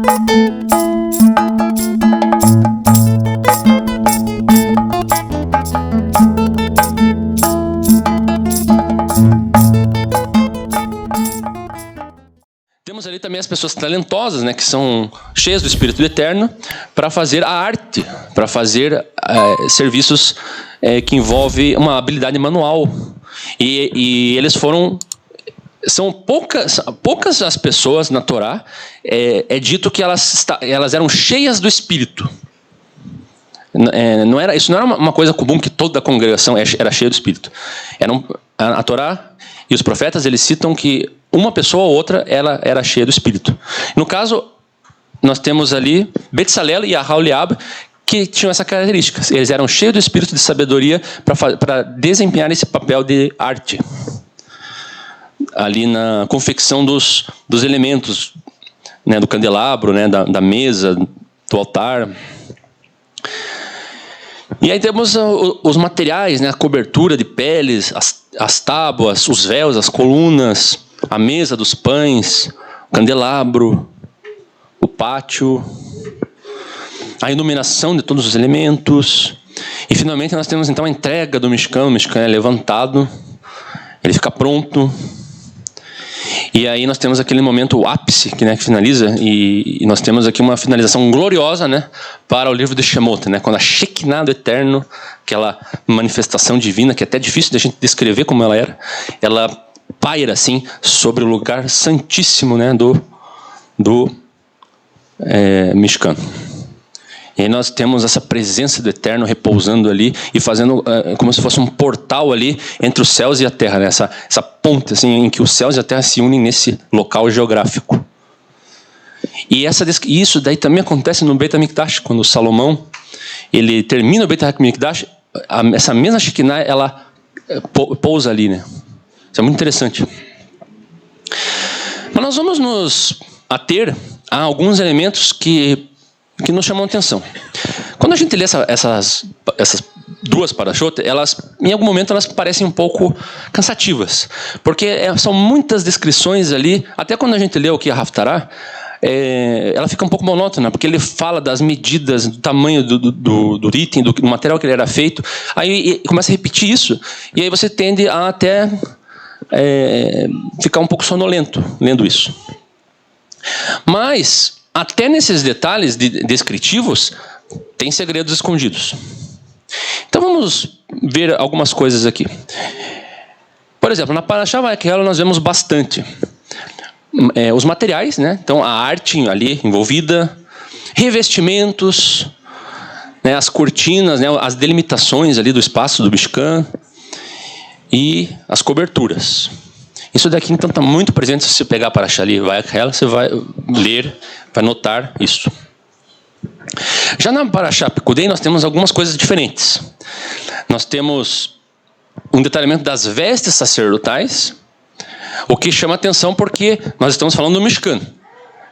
Temos ali também as pessoas talentosas, né, que são cheias do Espírito Eterno, para fazer a arte, para fazer serviços que envolvem uma habilidade manual. E eles foram... São poucas as pessoas na Torá, é dito que elas eram cheias do Espírito. Isso não era uma coisa comum que toda a congregação era cheia do Espírito. A Torá e os profetas, eles citam que uma pessoa ou outra ela era cheia do Espírito. No caso, nós temos ali Betsalel e Aholiab, que tinham essa característica. Eles eram cheios do Espírito de sabedoria para desempenhar esse papel de arte. Ali na confecção dos elementos, né, do candelabro, né, da mesa, do altar. E aí temos os materiais, né, a cobertura de peles, as tábuas, os véus, as colunas, a mesa dos pães, o candelabro, o pátio, a iluminação de todos os elementos. E finalmente nós temos então a entrega do Mishkan. O Mishkan é levantado, ele fica pronto. E aí nós temos aquele momento, o ápice, que finaliza, e nós temos aqui uma finalização gloriosa, né, para o livro de Shemot, né, quando a Shekinah do Eterno, aquela manifestação divina, que é até difícil de a gente descrever como ela era, ela paira assim sobre o lugar santíssimo, né, do Mishkan. E aí nós temos essa presença do Eterno repousando ali e fazendo como se fosse um portal ali entre os céus e a terra, né? Essa ponte assim, em que os céus e a terra se unem nesse local geográfico. E isso daí também acontece no Beit HaMikdash, quando Salomão ele termina o Beit HaMikdash, essa mesma Shekinah ela pousa ali, né? Isso é muito interessante. Mas nós vamos nos ater a alguns elementos que nos chamam a atenção. Quando a gente lê essas duas parashot, elas, em algum momento, elas parecem um pouco cansativas. Porque são muitas descrições ali, até quando a gente lê o que é a Haftarah, ela fica um pouco monótona, porque ele fala das medidas, do tamanho do item, do material que ele era feito, aí começa a repetir isso, e aí você tende a até ficar um pouco sonolento lendo isso. Mas até nesses detalhes descritivos, tem segredos escondidos. Então vamos ver algumas coisas aqui. Por exemplo, na Parashá Vayekhel nós vemos bastante os materiais, né? Então a arte ali envolvida, revestimentos, né? As cortinas, né? As delimitações ali do espaço do Mishkan e as coberturas. Isso daqui, então, está muito presente. Se você pegar a Parashá ali, você vai ler, vai notar isso. Já na Parashá Pekudei, nós temos algumas coisas diferentes. Nós temos um detalhamento das vestes sacerdotais, o que chama atenção porque nós estamos falando do Mishkan.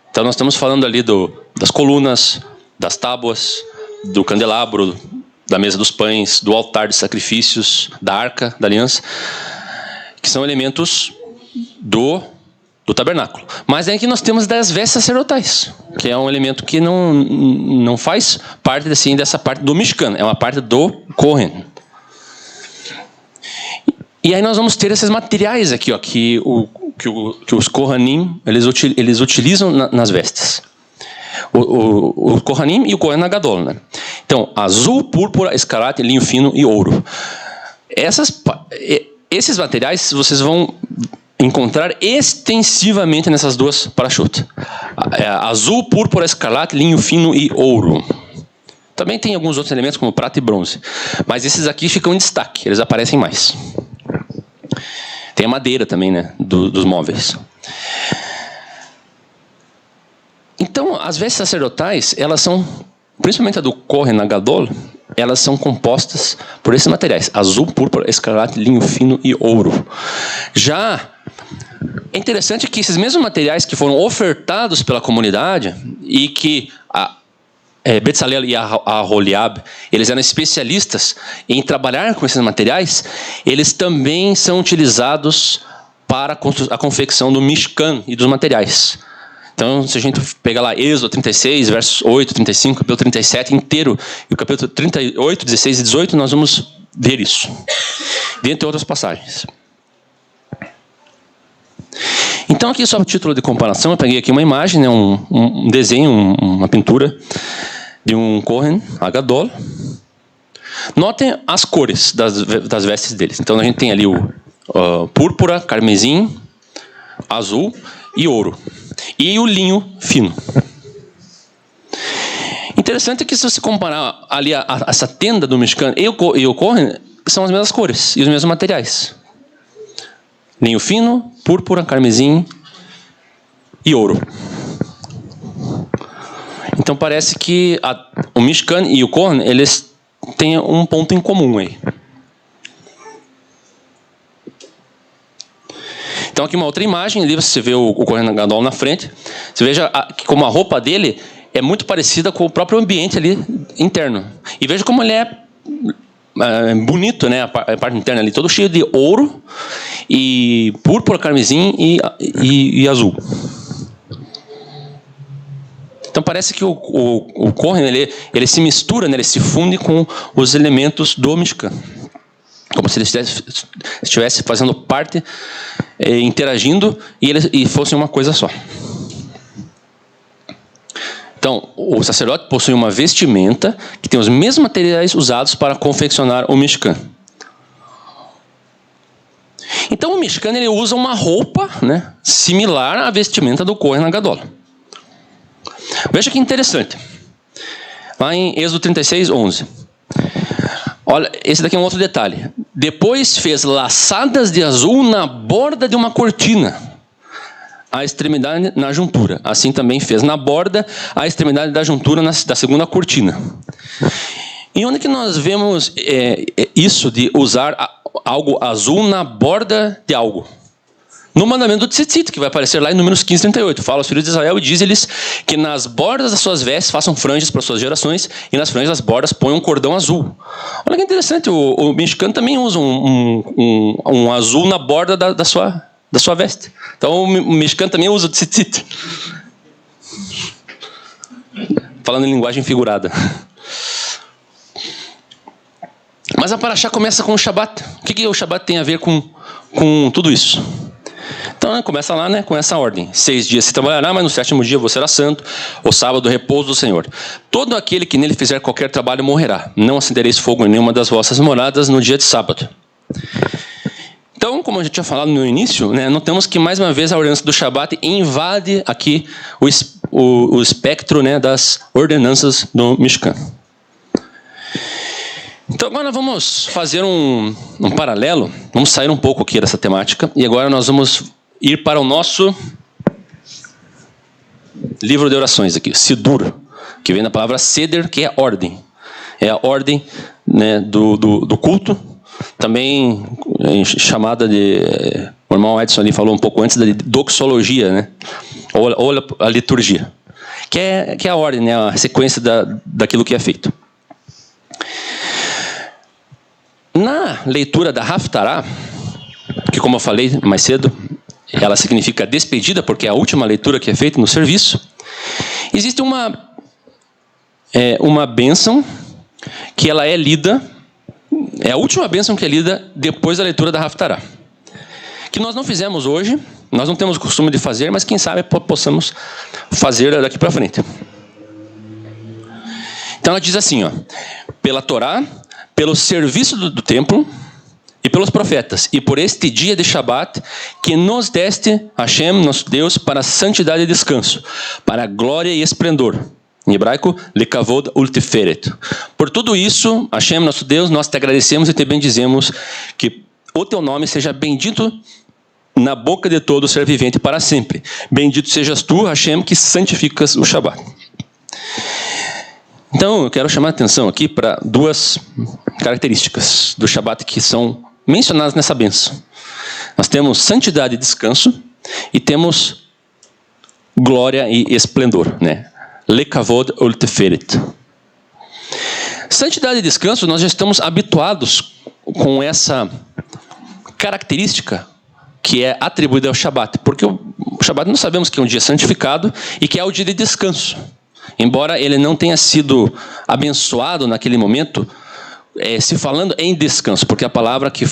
Então, nós estamos falando ali das colunas, das tábuas, do candelabro, da mesa dos pães, do altar de sacrifícios, da arca da aliança, que são elementos do tabernáculo. Mas aí que nós temos das vestes sacerdotais, que é um elemento que não faz parte assim, dessa parte do Mishkan, é uma parte do Kohen. E aí nós vamos ter esses materiais aqui, ó, que os Kohanim eles utilizam nas vestes. O Kohanim e o Kohen Hagadol, né? Então, azul, púrpura, escarlate, linho fino e ouro. Esses materiais vocês vão encontrar extensivamente nessas duas parashot. Azul, púrpura, escarlate, linho fino e ouro. Também tem alguns outros elementos como prata e bronze. Mas esses aqui ficam em destaque, eles aparecem mais. Tem a madeira também, né, dos móveis. Então, as vestes sacerdotais, elas são, principalmente a do Kohen Hagadol, elas são compostas por esses materiais: azul, púrpura, escarlate, linho fino e ouro. Já é interessante que esses mesmos materiais que foram ofertados pela comunidade e que Betsalel e Aholiab, eles eram especialistas em trabalhar com esses materiais, eles também são utilizados para a confecção do Mishkan e dos materiais. Então, se a gente pegar lá Êxodo 36, versos 8, 35, capítulo 37 inteiro, e o capítulo 38, 16 e 18, nós vamos ver isso, dentre outras passagens. Então, aqui só o título de comparação, eu peguei aqui uma imagem, né, um desenho, uma pintura de um Kohen Gadol. Notem as cores das vestes deles. Então, a gente tem ali o púrpura, carmesim, azul e ouro. E o linho fino. Interessante é que se você comparar ali essa tenda do Mishkan e o Kohen, são as mesmas cores e os mesmos materiais. Linho fino, púrpura, carmesim e ouro. Então parece que o Mishkan e o Kohen, eles têm um ponto em comum aí. Então aqui uma outra imagem, ali você vê o Kohen Gadol na frente. Você veja como a roupa dele é muito parecida com o próprio ambiente ali interno. E veja como ele é bonito, né? A parte interna ali, todo cheio de ouro e púrpura, carmesim e azul. Então parece que o Kohen ele se mistura, né? Ele se funde com os elementos do Mishkan. Como se ele estivesse fazendo parte, interagindo, e fosse uma coisa só. Então, o sacerdote possui uma vestimenta que tem os mesmos materiais usados para confeccionar o Mishkan. Então, o Mishkan ele usa uma roupa, né, similar à vestimenta do Kohen Gadol. Veja que interessante. Lá em Êxodo 36, 11. Olha, esse daqui é um outro detalhe. Depois fez laçadas de azul na borda de uma cortina, a extremidade na juntura. Assim também fez na borda a extremidade da juntura da segunda cortina. E onde que nós vemos isso de usar algo azul na borda de algo? No mandamento do Tzitzit, que vai aparecer lá em Números 15, 38. Fala aos filhos de Israel e diz-lhes que nas bordas das suas vestes façam franjas para suas gerações, e nas franjas das bordas ponham um cordão azul. Olha que interessante, o Mishkan também usa um azul na borda da sua veste. Então o Mishkan também usa o Tzitzit. Falando em linguagem figurada. Mas a Parashá começa com o Shabat. O que o Shabat tem a ver com tudo isso? Então começa lá, né, com essa ordem. 6 dias se trabalhará, mas no 7º dia você será santo, o sábado repouso do Senhor. Todo aquele que nele fizer qualquer trabalho morrerá. Não acendereis fogo em nenhuma das vossas moradas no dia de sábado. Então, como a gente tinha falado no início, né, notamos que mais uma vez a ordenança do Shabat invade aqui o espectro, né, das ordenanças do Mishkan. Então agora vamos fazer um paralelo, vamos sair um pouco aqui dessa temática, e agora nós vamos ir para o nosso livro de orações aqui, Sidur, que vem da palavra Seder, que é ordem. É a ordem, né, do culto, também chamada de... O irmão Edson ali falou um pouco antes da doxologia, né, ou a liturgia, que é a ordem, né, a sequência daquilo que é feito. Na leitura da Haftarah, que como eu falei mais cedo, ela significa despedida, porque é a última leitura que é feita no serviço, existe uma bênção que ela é lida, é a última bênção que é lida depois da leitura da Haftarah, que nós não fizemos hoje, nós não temos o costume de fazer, mas quem sabe possamos fazer daqui para frente. Então ela diz assim, ó, pela Torá, pelo serviço do templo e pelos profetas, e por este dia de Shabat, que nos deste, Hashem, nosso Deus, para santidade e descanso, para glória e esplendor. Em hebraico, lekavod ultiferet. Por tudo isso, Hashem, nosso Deus, nós te agradecemos e te bendizemos, que o teu nome seja bendito na boca de todo ser vivente para sempre. Bendito sejas tu, Hashem, que santificas o Shabat. Então, eu quero chamar a atenção aqui para duas características do Shabat que são mencionadas nessa bênção. Nós temos santidade e descanso, e temos glória e esplendor, né? Lekavod ultiferet. Santidade e descanso, nós já estamos habituados com essa característica que é atribuída ao Shabat, porque o Shabat nós sabemos que é um dia santificado e que é o dia de descanso. Embora ele não tenha sido abençoado naquele momento, se falando em descanso, porque a palavra que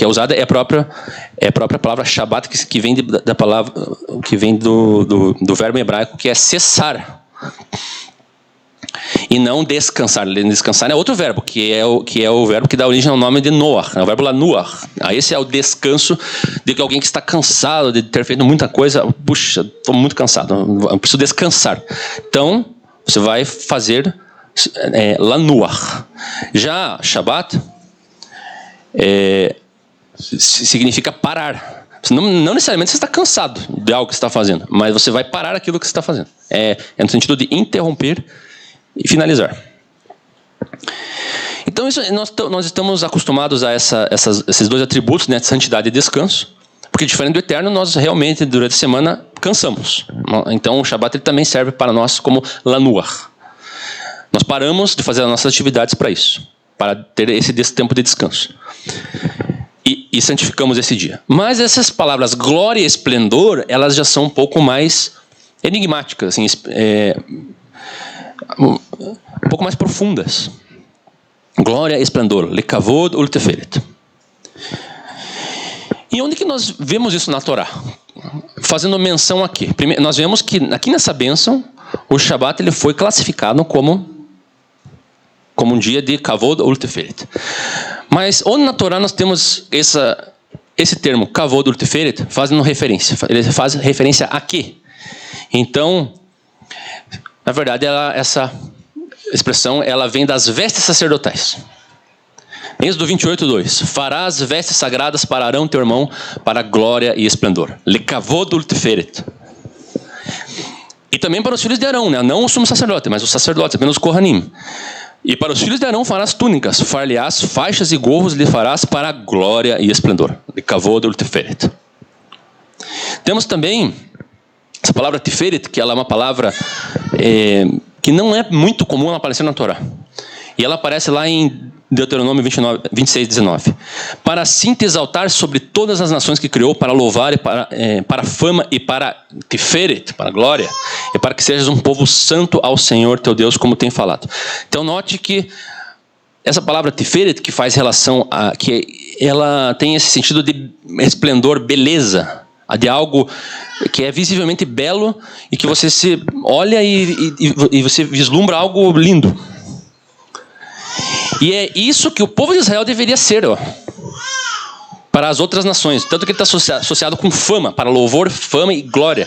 é usada é a própria palavra Shabat, que vem da palavra, que vem do verbo hebraico, que é cessar. E não descansar. Descansar é outro verbo, que é o verbo que dá origem ao nome de Noah, é o verbo lanuach. Esse é o descanso de alguém que está cansado de ter feito muita coisa. Puxa, estou muito cansado, eu preciso descansar. Então, você vai fazer lanuach. Já Shabat significa parar. Não necessariamente você está cansado de algo que você está fazendo, mas você vai parar aquilo que você está fazendo. É no sentido de interromper e finalizar. Então nós estamos acostumados a esses dois atributos, né, de santidade e descanso, porque diferente do eterno, nós realmente durante a semana cansamos. Então o Shabat ele também serve para nós como lanuach. Nós paramos de fazer as nossas atividades para isso, para ter esse tempo de descanso. E santificamos esse dia. Mas essas palavras glória e esplendor, elas já são um pouco mais enigmáticas, assim, um pouco mais profundas. Glória e esplendor, lekavod ulteferet. E onde que nós vemos isso na Torá? Fazendo menção aqui. Primeiro, nós vemos que aqui nessa bênção, o Shabat ele foi classificado como um dia de kavod ulteferet. Mas onde na Torá nós temos esse termo kavod ulteferet fazendo referência? Ele faz referência a quê? Então, na verdade, essa expressão ela vem das vestes sacerdotais. Êxodo 28:2. Farás vestes sagradas para Arão teu irmão, para glória e esplendor. Lekavod ulteferet. E também para os filhos de Arão, né? Não o sumo sacerdote, mas os sacerdotes, apenas os Kohanim. E para os filhos de Arão farás túnicas, far-lhe-ás faixas e gorros, lhe farás para glória e esplendor. Lekavod ulteferet. Temos também essa palavra tiferet, que ela é uma palavra que não é muito comum ela aparecer na Torá. E ela aparece lá em Deuteronômio 26:19. Para assim te exaltar sobre todas as nações que criou, para louvar e para fama e para tiferet, para glória, e para que sejas um povo santo ao Senhor teu Deus, como tem falado. Então note que essa palavra tiferet, que faz relação a que ela tem esse sentido de esplendor, beleza, de algo que é visivelmente belo e que você se olha e você vislumbra algo lindo. E é isso que o povo de Israel deveria ser, para as outras nações. Tanto que ele está associado com fama, para louvor, fama e glória,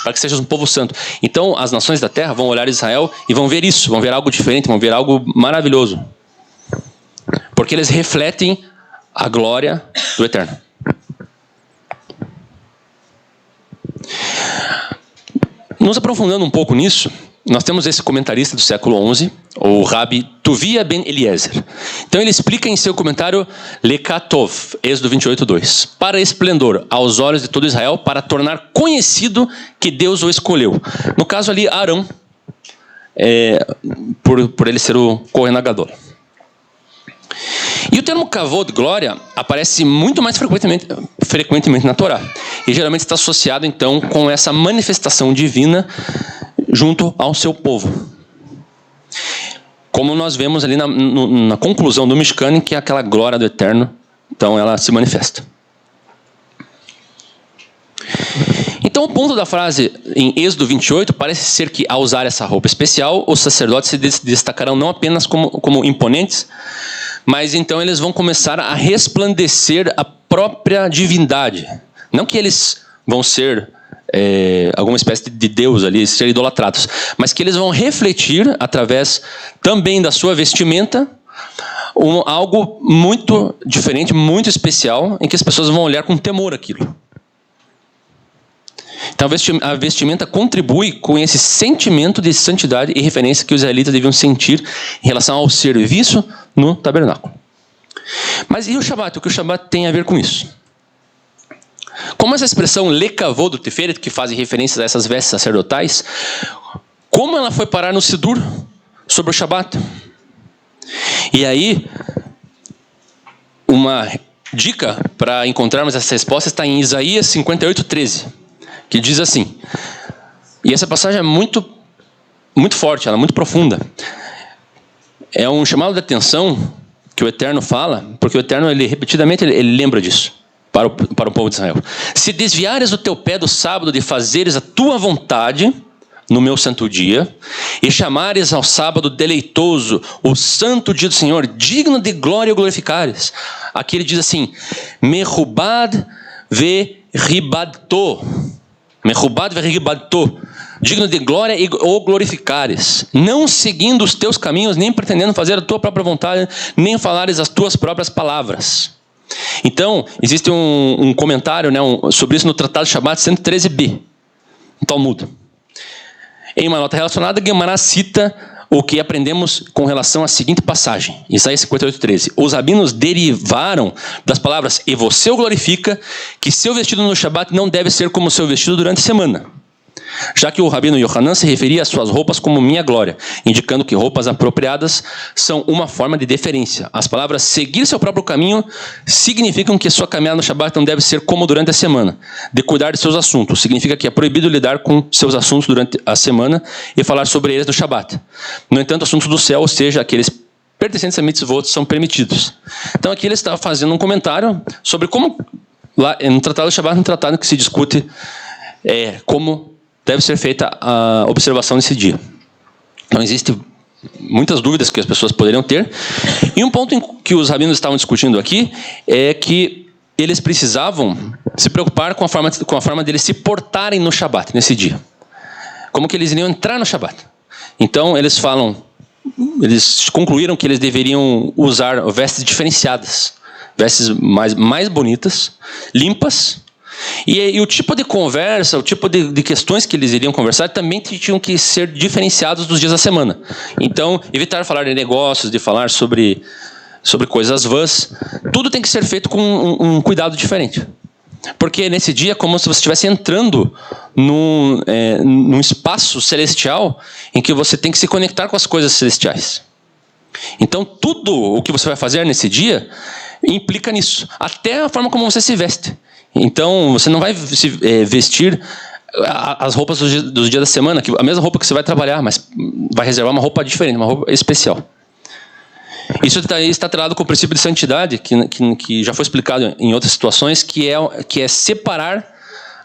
para que seja um povo santo. Então as nações da terra vão olhar Israel e vão ver isso, vão ver algo diferente, vão ver algo maravilhoso. Porque eles refletem a glória do Eterno. Nos aprofundando um pouco nisso, nós temos esse comentarista do século XI, o Rabi Tuvia ben Eliezer. Então ele explica em seu comentário Lekatov, Êxodo 28:2. Para esplendor aos olhos de todo Israel, para tornar conhecido que Deus o escolheu. No caso ali, Arão, por ele ser o Kohen Gadol. E o termo kavod, glória, aparece muito mais frequentemente na Torá. E geralmente está associado, então, com essa manifestação divina junto ao seu povo. Como nós vemos ali na conclusão do Mishkan, que é aquela glória do Eterno, então ela se manifesta. Então o ponto da frase em Êxodo 28 parece ser que, ao usar essa roupa especial, os sacerdotes se destacarão não apenas como imponentes, mas então eles vão começar a resplandecer a própria divindade. Não que eles vão ser alguma espécie de Deus ali, ser idolatrados, mas que eles vão refletir, através também da sua vestimenta, algo muito diferente, muito especial, em que as pessoas vão olhar com temor aquilo. Então a vestimenta contribui com esse sentimento de santidade e referência que os israelitas deviam sentir em relação ao serviço no tabernáculo. Mas e o Shabat? O que o Shabat tem a ver com isso? Como essa expressão lekavod tiferet, que faz referência a essas vestes sacerdotais, como ela foi parar no Sidur sobre o Shabat? E aí, uma dica para encontrarmos essa resposta está em Isaías 58:13, que diz assim, e essa passagem é muito forte, ela é muito profunda. É um chamado de atenção que o Eterno fala, porque o Eterno, repetidamente, ele lembra disso para o povo de Israel. Se desviares o teu pé do sábado de fazeres a tua vontade no meu santo dia, e chamares ao sábado deleitoso o santo dia do Senhor, digno de glória e glorificares. Aqui ele diz assim, Merubad veribadto, Merubad veribadto, digno de glória e o glorificares, não seguindo os teus caminhos, nem pretendendo fazer a tua própria vontade, nem falares as tuas próprias palavras. Então, existe um comentário, né, sobre isso no Tratado Shabat 113b, no Talmud. Em uma nota relacionada, Guimarães cita o que aprendemos com relação à seguinte passagem, Isaías 58:13. Os rabinos derivaram das palavras, e você o glorifica, que seu vestido no Shabat não deve ser como seu vestido durante a semana. Já que o rabino Yohanan se referia às suas roupas como minha glória, indicando que roupas apropriadas são uma forma de deferência. As palavras seguir seu próprio caminho significam que sua caminhada no Shabat não deve ser como durante a semana, de cuidar de seus assuntos. Significa que é proibido lidar com seus assuntos durante a semana e falar sobre eles no Shabat. No entanto, assuntos do céu, ou seja, aqueles pertencentes a mitzvot, são permitidos. Então aqui ele está fazendo um comentário sobre como, lá no Tratado do Shabat, um tratado que se discute como deve ser feita a observação nesse dia. Então, existem muitas dúvidas que as pessoas poderiam ter. E um ponto em que os rabinos estavam discutindo aqui é que eles precisavam se preocupar com a forma deles se portarem no Shabat, nesse dia. Como que eles iriam entrar no Shabat. Então, eles concluíram que eles deveriam usar vestes diferenciadas, vestes mais bonitas, limpas. E o tipo de conversa, o tipo de questões que eles iriam conversar também tinham que ser diferenciados dos dias da semana. Então, evitar falar de negócios, de falar sobre coisas vãs, tudo tem que ser feito com um cuidado diferente. Porque nesse dia é como se você estivesse entrando num espaço celestial em que você tem que se conectar com as coisas celestiais. Então, tudo o que você vai fazer nesse dia implica nisso. Até a forma como você se veste. Então, você não vai se vestir as roupas dos dias da semana, a mesma roupa que você vai trabalhar, mas vai reservar uma roupa diferente, uma roupa especial. Isso está atrelado com o princípio de santidade, que já foi explicado em outras situações, que é separar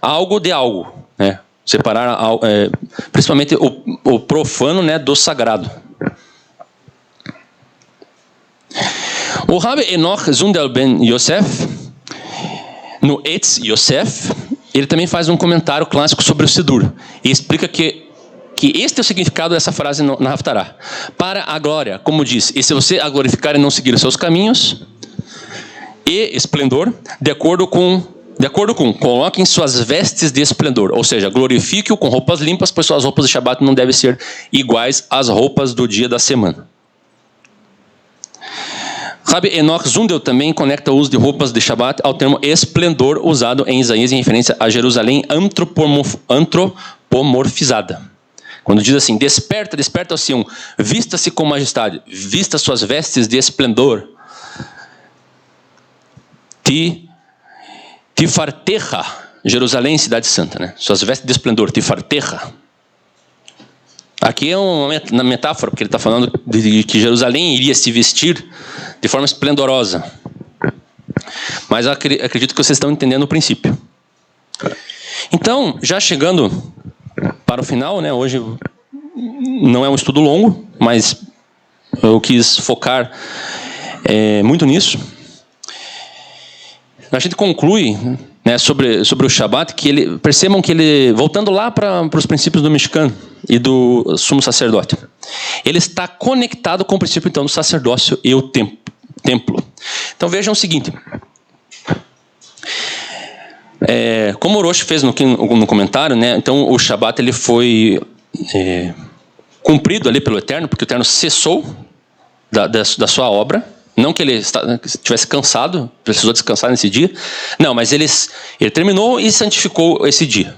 algo de algo, né? Separar principalmente o profano, né, do sagrado. O Rabbi Enoch Zundel ben Yosef, no Etz Yosef, ele também faz um comentário clássico sobre o Sidur e explica que este é o significado dessa frase na Haftarah. Para a glória, como diz, e se você a glorificar e não seguir os seus caminhos, e esplendor, de acordo com, coloquem suas vestes de esplendor, ou seja, glorifique-o com roupas limpas, pois suas roupas de Shabat não devem ser iguais às roupas do dia da semana. Rabbi Enoch Zundel também conecta o uso de roupas de Shabat ao termo esplendor usado em Isaías em referência a Jerusalém antropomorfizada. Quando diz assim, desperta, ó Sião, vista-se com majestade, vista suas vestes de esplendor. Tifartecha, Jerusalém, cidade santa, né? Suas vestes de esplendor, Tifartecha. Aqui é uma metáfora, porque ele está falando de que Jerusalém iria se vestir de forma esplendorosa. Mas acredito que vocês estão entendendo o princípio. Então, já chegando para o final, né? Hoje não é um estudo longo, mas eu quis focar muito nisso. A gente conclui, né, sobre o Shabat, percebam que ele, voltando lá para os princípios do Mishkan e do sumo sacerdote, ele está conectado com o princípio então do sacerdócio e o templo. Então vejam o seguinte, como o Rosh fez no comentário, né, então o Shabat ele foi cumprido ali pelo Eterno, porque o Eterno cessou da sua obra. Não que ele estivesse cansado, precisou descansar nesse dia. Não, mas ele terminou e santificou esse dia.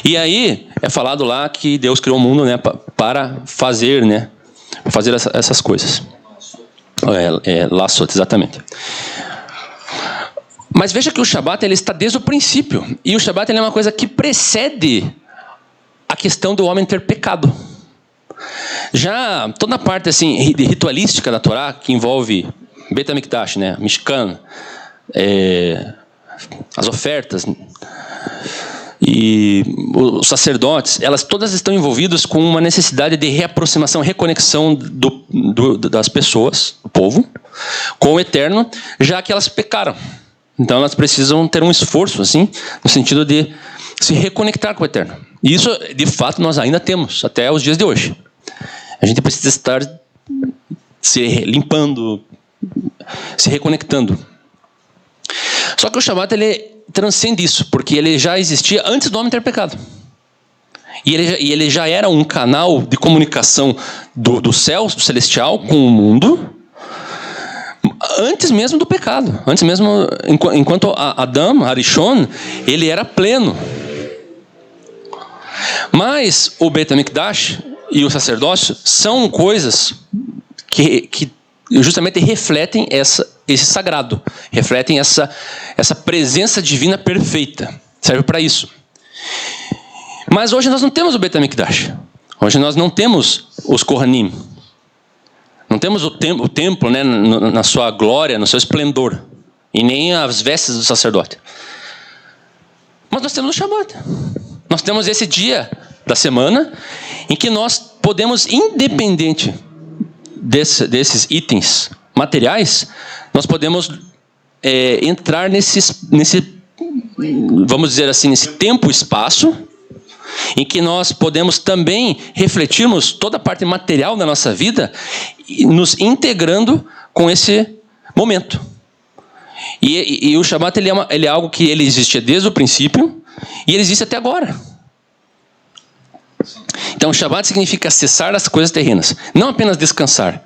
E aí é falado lá que Deus criou o mundo, né, para fazer, né, essas coisas. Laçot, exatamente. Mas veja que o Shabat ele está desde o princípio. E o Shabat ele é uma coisa que precede a questão do homem ter pecado. Já toda a parte assim, ritualística da Torá, que envolve Beit HaMikdash, né? Mishkan, as ofertas e os sacerdotes, elas todas estão envolvidas com uma necessidade de reaproximação, reconexão das pessoas, do povo, com o Eterno, já que elas pecaram. Então elas precisam ter um esforço, assim, no sentido de se reconectar com o Eterno. E isso, de fato, nós ainda temos, até os dias de hoje. A gente precisa estar se limpando, se reconectando. Só que o Shabat, ele transcende isso, porque ele já existia antes do homem ter pecado. E ele já era um canal de comunicação do céu, do celestial, com o mundo, antes mesmo do pecado. Antes mesmo, enquanto Adão, Arishon, ele era pleno. Mas o Beit HaMikdash e o sacerdócio são coisas que justamente refletem esse sagrado, refletem essa presença divina perfeita. Serve para isso. Mas hoje nós não temos o Beit HaMikdash. Hoje nós não temos os Kohanim. Não temos o templo, né, na sua glória, no seu esplendor. E nem as vestes do sacerdote. Mas nós temos o Shabat. Nós temos esse dia da semana em que nós podemos, independente desses itens materiais, nós podemos entrar nesse, vamos dizer assim, nesse tempo e espaço, em que nós podemos também refletirmos toda a parte material da nossa vida, nos integrando com esse momento. E o Shabat ele é algo que ele existia desde o princípio, e ele existe até agora. Então, o Shabat significa cessar as coisas terrenas. Não apenas descansar.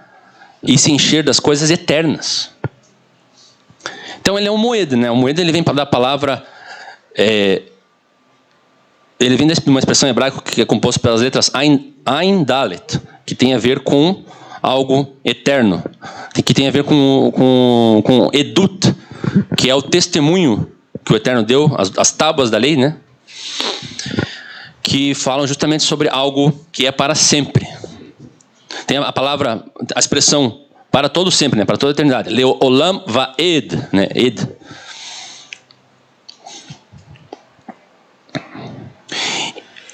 E se encher das coisas eternas. Então, ele é um moed, né? O moed ele vem da palavra... ele vem de uma expressão hebraica que é composta pelas letras Ain Dalet, que tem a ver com algo eterno. Que tem a ver com Edut, que é o testemunho que o Eterno deu, as tábuas da lei, né? Que falam justamente sobre algo que é para sempre. Tem a palavra, a expressão para todo sempre, né? Para toda a eternidade. Leolam vaed, né? Ed.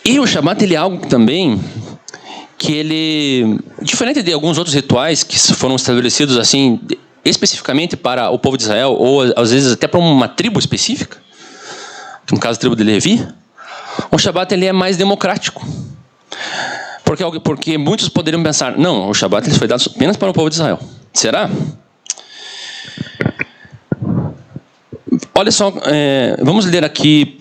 E o Shabat ele é algo também que ele, diferente de alguns outros rituais que foram estabelecidos assim especificamente para o povo de Israel, ou às vezes até para uma tribo específica, no caso a tribo de Levi, o Shabat ele é mais democrático. Porque muitos poderiam pensar, não, o Shabat ele foi dado apenas para o povo de Israel. Será? Olha só, vamos ler aqui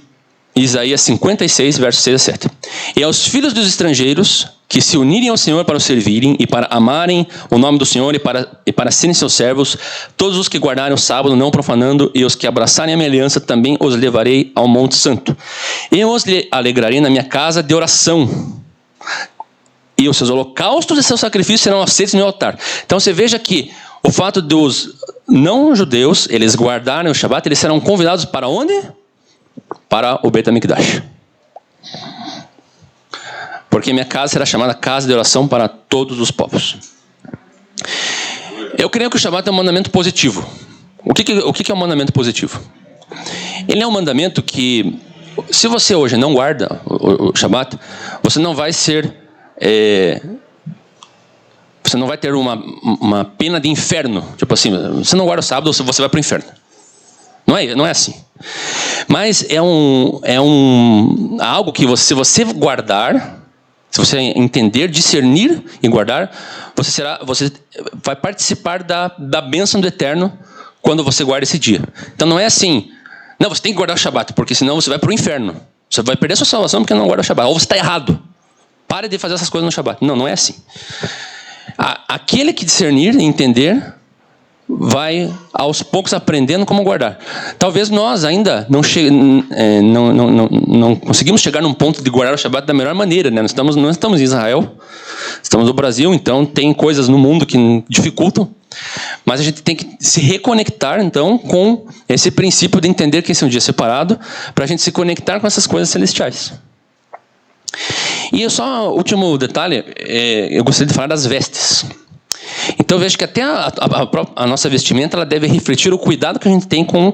Isaías 56, versos 6 a 7. E aos filhos dos estrangeiros que se unirem ao Senhor para o servirem e para amarem o nome do Senhor e para serem seus servos, todos os que guardarem o sábado não profanando e os que abraçarem a minha aliança, também os levarei ao Monte Santo. Eu os alegrarei na minha casa de oração. E os seus holocaustos e seus sacrifícios serão aceitos no meu altar. Então você veja que o fato dos não-judeus, eles guardarem o Shabat, eles serão convidados para onde? Para o Beit HaMikdash. Porque minha casa será chamada casa de oração para todos os povos. Eu creio que o Shabat é um mandamento positivo. O que é um mandamento positivo? Ele é um mandamento que, se você hoje não guarda o Shabat, você não vai ser... você não vai ter uma pena de inferno. Tipo assim, você não guarda o sábado, você vai para o inferno. Não é assim. Mas é algo que se você guardar, se você entender, discernir e guardar, você vai participar da bênção do Eterno quando você guarda esse dia. Então não é assim, não, você tem que guardar o Shabat, porque senão você vai para o inferno. Você vai perder a sua salvação porque não guarda o Shabat. Ou você está errado. Pare de fazer essas coisas no Shabat. Não é assim. Aquele que discernir e entender vai aos poucos aprendendo como guardar. Talvez nós ainda não conseguimos chegar num ponto de guardar o Shabat da melhor maneira, né? Nós não estamos em Israel, estamos no Brasil, então tem coisas no mundo que dificultam, Mas a gente tem que se reconectar, então, com esse princípio de entender que esse é um dia separado, para a gente se conectar com essas coisas celestiais. E só último detalhe, eu gostaria de falar das vestes. Então eu vejo que até a nossa vestimenta ela deve refletir o cuidado que a gente tem com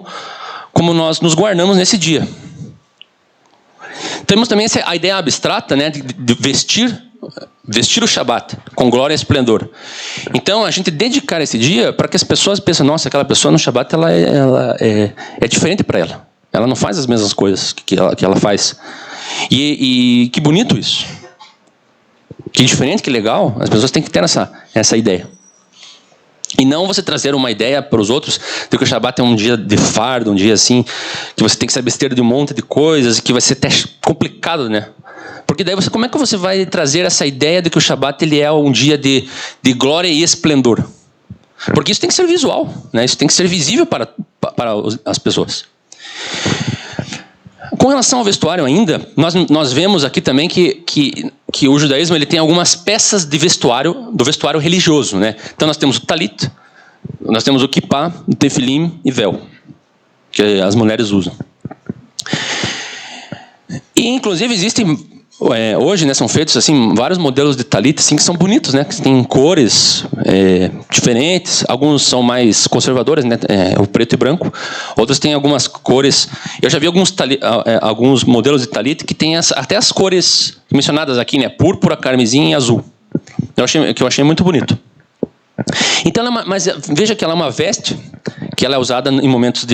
como nós nos guardamos nesse dia. Temos também a ideia abstrata, né, de vestir o Shabat com glória e esplendor. Então a gente dedicar esse dia para que as pessoas pensem, nossa, aquela pessoa no Shabat ela é diferente para ela. Ela não faz as mesmas coisas que ela faz. E que bonito isso. Que diferente, que legal. As pessoas têm que ter essa ideia. E não você trazer uma ideia para os outros de que o Shabat é um dia de fardo, um dia assim, que você tem que se abster de um monte de coisas, que vai ser até complicado, né? Porque daí como é que você vai trazer essa ideia de que o Shabat ele é um dia de glória e esplendor? Porque isso tem que ser visual, né? Isso tem que ser visível para as pessoas. Com relação ao vestuário ainda, nós vemos aqui também que o judaísmo ele tem algumas peças de vestuário, do vestuário religioso, né? Então nós temos o talit, nós temos o kippah, o tefilim e véu, que as mulheres usam. E inclusive existem hoje, né, são feitos assim vários modelos de talit assim, que são bonitos, né? Que tem cores diferentes. Alguns são mais conservadores, né? O preto e branco. Outros têm algumas cores. Eu já vi alguns modelos de talit que tem até as cores mencionadas aqui, né? Púrpura, carmesim e azul. Eu achei muito bonito. Então, mas veja que ela é uma veste que ela é usada em momentos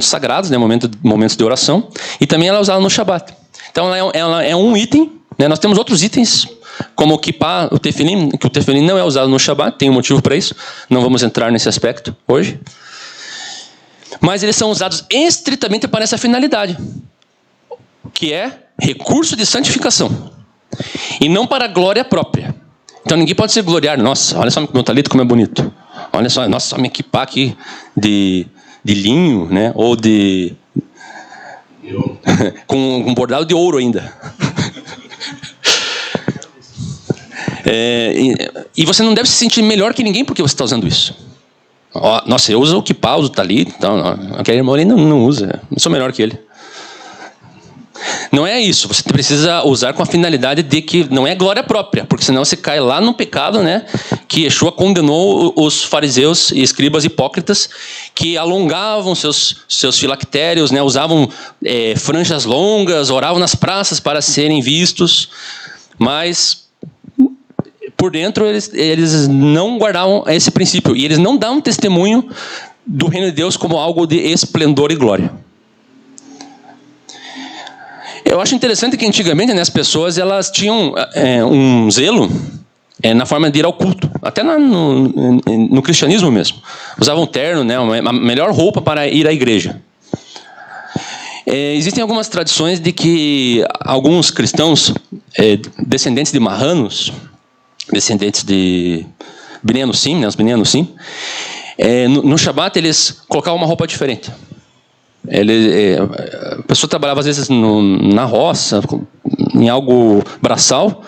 sagrados, né? Momentos de oração, e também ela é usada no Shabat. Então ela é um item, né? Nós temos outros itens, como o kippah, o tefilim, que o tefilim não é usado no Shabat, tem um motivo para isso, não vamos entrar nesse aspecto hoje. Mas eles são usados estritamente para essa finalidade, que é recurso de santificação, e não para a glória própria. Então ninguém pode se gloriar, nossa, olha só meu talito como é bonito, olha só, nossa, minha kippah aqui de linho, né? Ou com um bordado de ouro ainda. E você não deve se sentir melhor que ninguém porque você está usando isso. Nossa, eu uso o kippah, uso o talit, então, aquele irmão ali não usa, eu sou melhor que ele. Não é isso, você precisa usar com a finalidade de que não é glória própria, porque senão você cai lá no pecado, né? Que Yeshua condenou os fariseus e escribas hipócritas que alongavam seus filactérios, né? Usavam franjas longas, oravam nas praças para serem vistos, mas por dentro eles não guardavam esse princípio e eles não davam testemunho do reino de Deus como algo de esplendor e glória. Eu acho interessante que antigamente, né, as pessoas elas tinham um zelo na forma de ir ao culto, até no cristianismo mesmo. Usavam terno, né, a melhor roupa para ir à igreja. Existem algumas tradições de que alguns cristãos, descendentes de marranos, descendentes de Bnei Anusim, né, os Bnei Anusim, no Shabat eles colocavam uma roupa diferente. A pessoa trabalhava às vezes na roça, em algo braçal,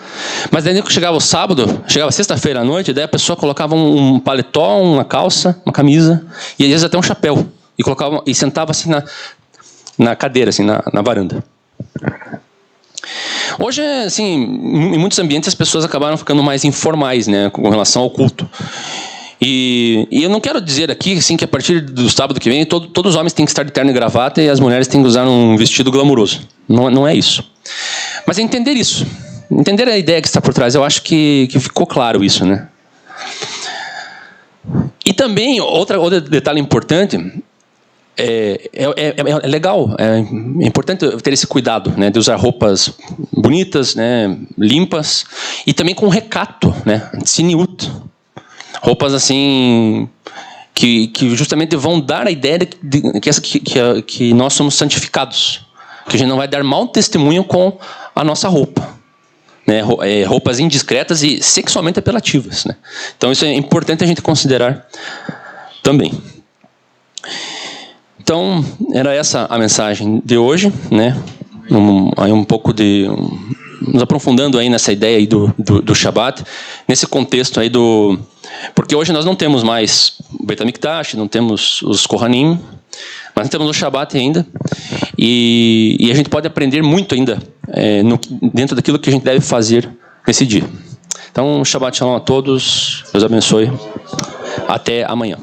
mas daí quando chegava o sábado, chegava sexta-feira à noite, daí a pessoa colocava um paletó, uma calça, uma camisa, e às vezes até um chapéu, e sentava assim na cadeira, assim, na varanda. Hoje, assim, em muitos ambientes as pessoas acabaram ficando mais informais, né, com relação ao culto. E eu não quero dizer aqui assim, que a partir do sábado que vem todos os homens têm que estar de terno e gravata e as mulheres têm que usar um vestido glamuroso. Não é isso. Mas é entender isso. Entender a ideia que está por trás. Eu acho que ficou claro isso, né? E também, outro detalhe importante, é legal, é importante ter esse cuidado, né, de usar roupas bonitas, né, limpas, e também com recato, né, tzniut. Roupas assim que justamente vão dar a ideia de que nós somos santificados, que a gente não vai dar mau testemunho com a nossa roupa, né? Roupas indiscretas e sexualmente apelativas, né? Então isso é importante a gente considerar também. Então era essa a mensagem de hoje, né? Aí um pouco nos aprofundando aí nessa ideia aí do Shabat, nesse contexto aí Porque hoje nós não temos mais o Beit HaMikdash, não temos os Kohanim, mas não temos o Shabat ainda. E a gente pode aprender muito ainda dentro daquilo que a gente deve fazer nesse dia. Então, Shabbat Shalom a todos. Deus abençoe. Até amanhã.